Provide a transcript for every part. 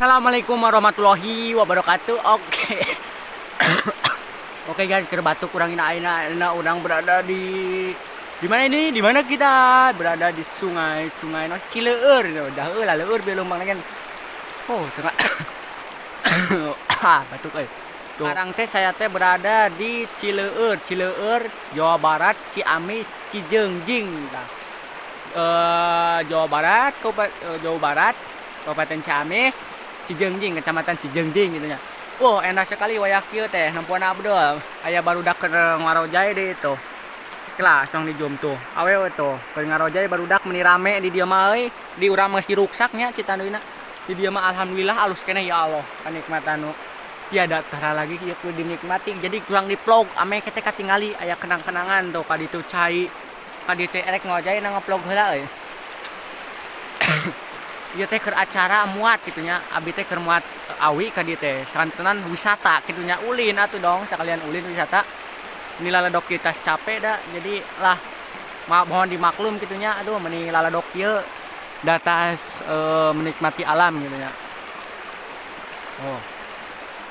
Assalamualaikum warahmatullahi wabarakatuh. Oke guys, keur batuk kurang aina orang berada di mana ini? Di mana kita berada di sungai Nos Cileur. Dah lah leur belum kan. Oh, tengah. Batuk euy. Sekarang teh saya teh berada di Cileur, Jawa Barat, Ciamis, Cijeungjing. Jawa Barat, Kabupaten Ciamis, Cijeungjing, Kecamatan Cijeungjing gitu nya. Wow, enak sekali wayak kieu teh, nampuana abdul. Aya barudak keur ngarojay deui itu. Kelas tong dijum tuh. Awewe tuh, keur ngarojay barudak meuni rame di dieu mah euy. Di urang geus diruksaknya citanduina. Di dieu mah alhamdulillah alus keneh ya Allah, kanikmatan nu tiada tara lagi kieu kudu dinikmati. Jadi kurang di-vlog ame kita katingali aya kenang-kenangan tuh ka ditu cai. Ka dieu teh erek ngojay na nge-vlog heula euy. Ieu teh keur acara muat kitu nya, abi teh keur muat awi ka dieu teh. Santenan wisata kitu nya, ulin atuh dong, sakalian ulin wisata. Ini laladok kieu tas capek da, jadi lah mohon dimaklum kitu nya. Aduh meuni laladok kieu datas menikmati alam kitu nya. Oh.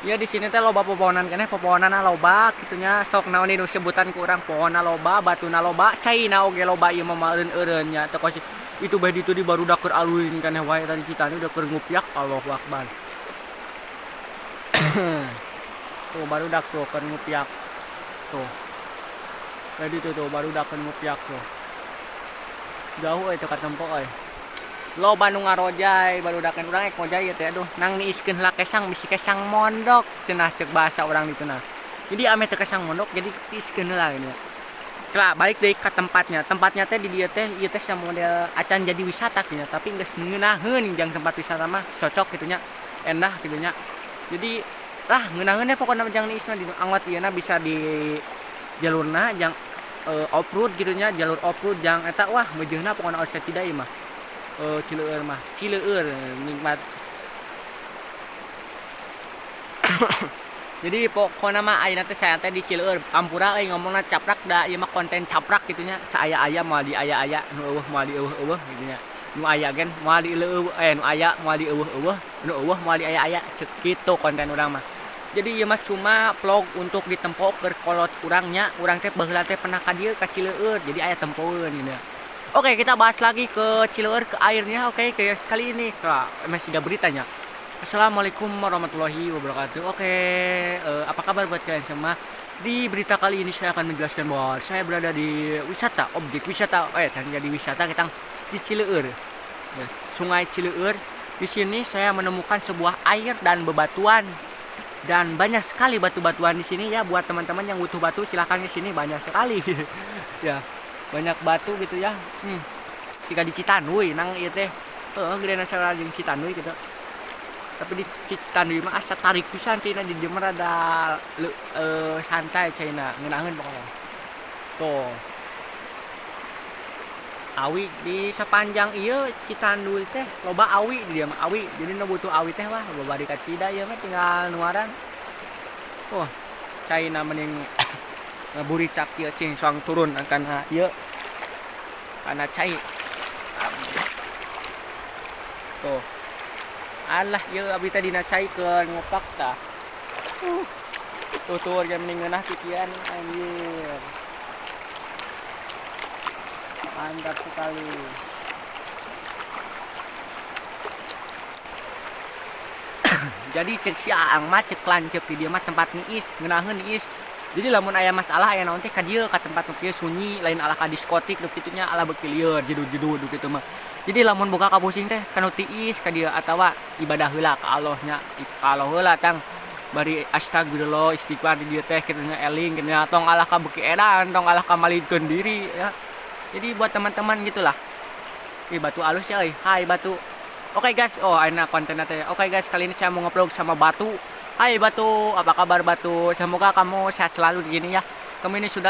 Ya di sini teh loba pepohonan keneh, pepohonana loba kitu nya. Sok naon nu sebutan ku urang pohonna loba, batuna loba, caina oge loba ieu mah eureun nya. Teu kosi itu bae ditu di barudak keur aluin keneh wae tadi citani udah keur ngupiak. Allahu Akbar. Tuh barudak tuh keur ngupiak. Tuh. Tadi tuh barudak keur ngupiak tuh. Jauh euy teu katempo euy. Loba nu ngarojay barudakan urang ek ngojay teh aduh nang niiskeun heula kesang bisi kesang mondok cenah ceuk bahasa urang ditu nah. Jadi ame teu kesang mondok jadi tiiskeun heula gitu. Kela balik deui ka tempatnya. Tempatnya teh di dieu teh ieu teh model acan jadi wisata kitu nya, tapi geus ngeunaheun jang tempat wisata mah cocok kitu nya. Endah kitu nya. Jadi lah ngeunaheun we pokona jang niisna di anggot ieu na bisa di jalurna jang off-road kitu nya, jalur off-road jang eta wah mejeungna pokona os tidak ieu mah. Cileur nikmat. Jadi pokoknya mah ayeuna teh saya teh di Cileur ampura euy ngomongna caprak da ieu mah konten caprak kitu nya. Saaya-aya moal di aya-aya, nu eueuh moal di eueuh-eueuh kitu nya. Nu aya gen moal di leueuh nu aya moal di eueuh-eueuh, nu eueuh moal di aya-aya ceuk kitu konten urang mah. Jadi ieu mah cuma vlog untuk ditempo keur kolot urang nya. Urang teh baheula teh pernah ka dieu ka Cileur, jadi aya tempoeun gitu. Oke, kita bahas lagi ke Cileur, ke airnya. Oke, kali ini masih ada beritanya. Assalamualaikum warahmatullahi wabarakatuh. Oke, apa kabar buat kalian semua? Di berita kali ini saya akan menjelaskan bahwa saya berada di wisata, objek wisata. Jadi wisata kita di Cileur, Sungai Cileur. Di sini saya menemukan sebuah air dan bebatuan. Dan banyak sekali batu-batuan di sini ya. Buat teman-teman yang butuh batu silahkan ke sini, banyak sekali. Ya. Banyak batu gitu ya. Jika di Citanduy nang ieu teh gedeuna saudara jeung Citanduy gitu. Tapi di Citanduy mah asa tarik pisan cenah, di dieu mah rada santai cenah, ngeunaheun pokoknya. Tuh. Awi di sepanjang ieu Citanduy teh loba awi di dieu mah awi. Jadi nu butuh awi teh wah loba di Kacida ieu mah tinggal nuaran. Tuh. Caina mending ngaburicak ieu cing soang turun kana ieu kana cai. Tuh. Alah ieu abi teh dina cai keur ngopak tah. Tutur jam mending ngeunah kikian anjir. Mantap sekali. Jadi cek si Aang mah cek lanceuk di dieu mah tempat niis, ngeunaheun niis. Jadi lamun aya masalah aya naon teh ka dieu ka tempat nu kieu sunyi, lain ala ka diskotik nu kitu nya ala beuki lieur jedud-jedud kitu mah. Jadi lamun boga ka pusing teh kanu tiis ka dieu atawa ibadah heula ka Allah nya. Ka Allah heula tang bari astagfirullah istighfar di dieu teh kitu nya eling kitu nya tong ala ka beuki edan, tong ala ka malidkeun diri ya. Jadi buat teman-teman gitulah. Ih batu alus ya euy. Hai batu. Oke guys, ayeuna kontenna teh. Oke guys, kali ini saya mau nge-vlog sama batu. Hai Batu, apa kabar Batu? Semoga kamu sehat selalu di sini ya. Kamu ini sudah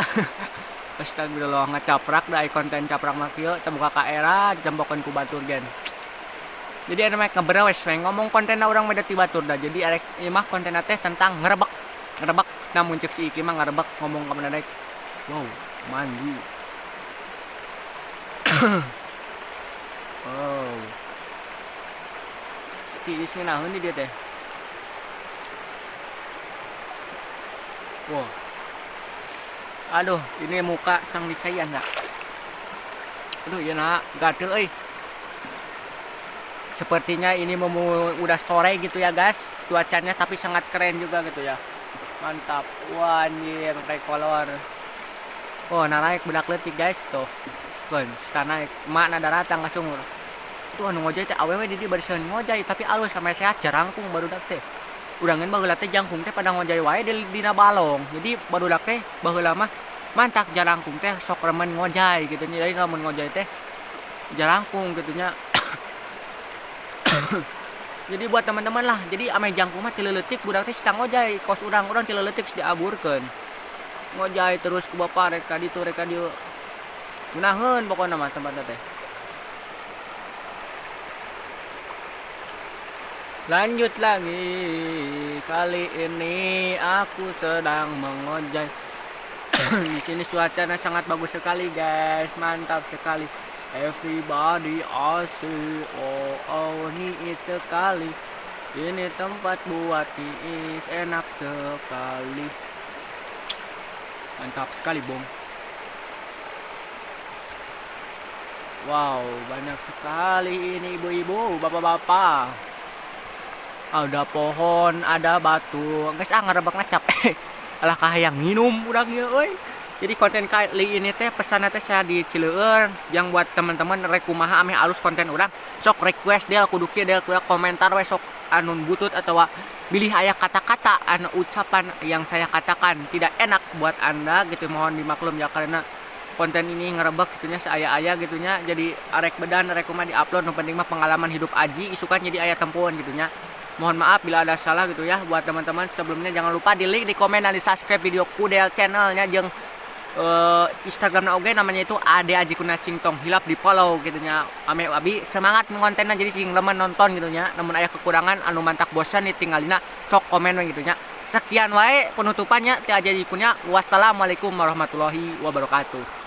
astagfirullah ngecaprak da konten caprak mah kieu teu buka ka era ditembokeun ku batur gen. Jadi anu mah ngeberawes we ngomong kontenna urang mah ti batur da. Jadi arek ieu mah kontenna teh tentang ngerebek. Ngerebek namun ceuk si Iki mah ngerebek ngomong ka mana daek. Wow, mandi. Oh. tiis ngeunaheun di dieu teh. Wow. Aduh, ini muka sang dicayan enggak? Aduh, ya nak, gatel euy. Sepertinya ini udah sore gitu ya guys, cuacanya tapi sangat keren juga gitu ya. Mantap. Wah, anjir, kayak kolor. Oh, naik budak leutik guys tuh. Kan, sta naik. Mak na datang ka sumur. Tuh anu ngojay teh awewe di dieu bariseun ngojay tapi alus sampai sehat jarangkung barudak teh. Udangan baheula teh jangkung teh pada ngojay wae dina balong. Jadi barudak teh baheula mah mantak jarangkung teh sok remen ngojay gitu nya. Jadi lamun ngojay teh jarangkung gitu nya. Jadi buat teman-teman lah, jadi ame jangkung mah 3 leutik budak teh sedang ngojay, kos urang 3 leutik diaburkeun. Ngojay terus ku bapa rek ka ditu rek ka dieu. Gunaheun pokona mah tempatna teh. Lanjut lagi, kali ini aku sedang mengojay. Di sini cuacanya sangat bagus sekali guys, mantap sekali. Everybody asik, oh niis sekali. Ini tempat buat niis enak sekali. Mantap sekali bom. Wow, banyak sekali ini ibu-ibu, bapak-bapak. Ada pohon, ada batu. Guys, ngarebek ngacap. Alah kahayang minum urang ieu euy. Jadi konten kali ini teh pesannya teh saya di Cileur yang buat teman-teman rek kumaha ame alus konten urang sok request dia kudu kieu dia komentar we sok anu butut atau pilih aya kata-kata anu ucapan yang saya katakan tidak enak buat Anda gitu, mohon dimaklum ya karena konten ini ngerebek gitunya seaya-aya gitunya, jadi arek bedan rek kumaha di-upload nu penting mah pengalaman hidup aji isukan jadi aya tempuan gitunya. Mohon maaf bila ada salah gitu ya buat teman-teman. Sebelumnya jangan lupa di like, di komen, dan di subscribe video Kudel channelnya jeung Instagramnya oge namanya itu Ade Aji Kuna Singtong, hilap di follow gitunya. Ame abi semangat ngontenna jadi sing lemen nonton gitunya. Namun aya kekurangan anu mantak bosan ditinggalina sok komen we gitunya. Sekian wae penutupannya Teh Aji Kuna. Wassalamualaikum warahmatullahi wabarakatuh.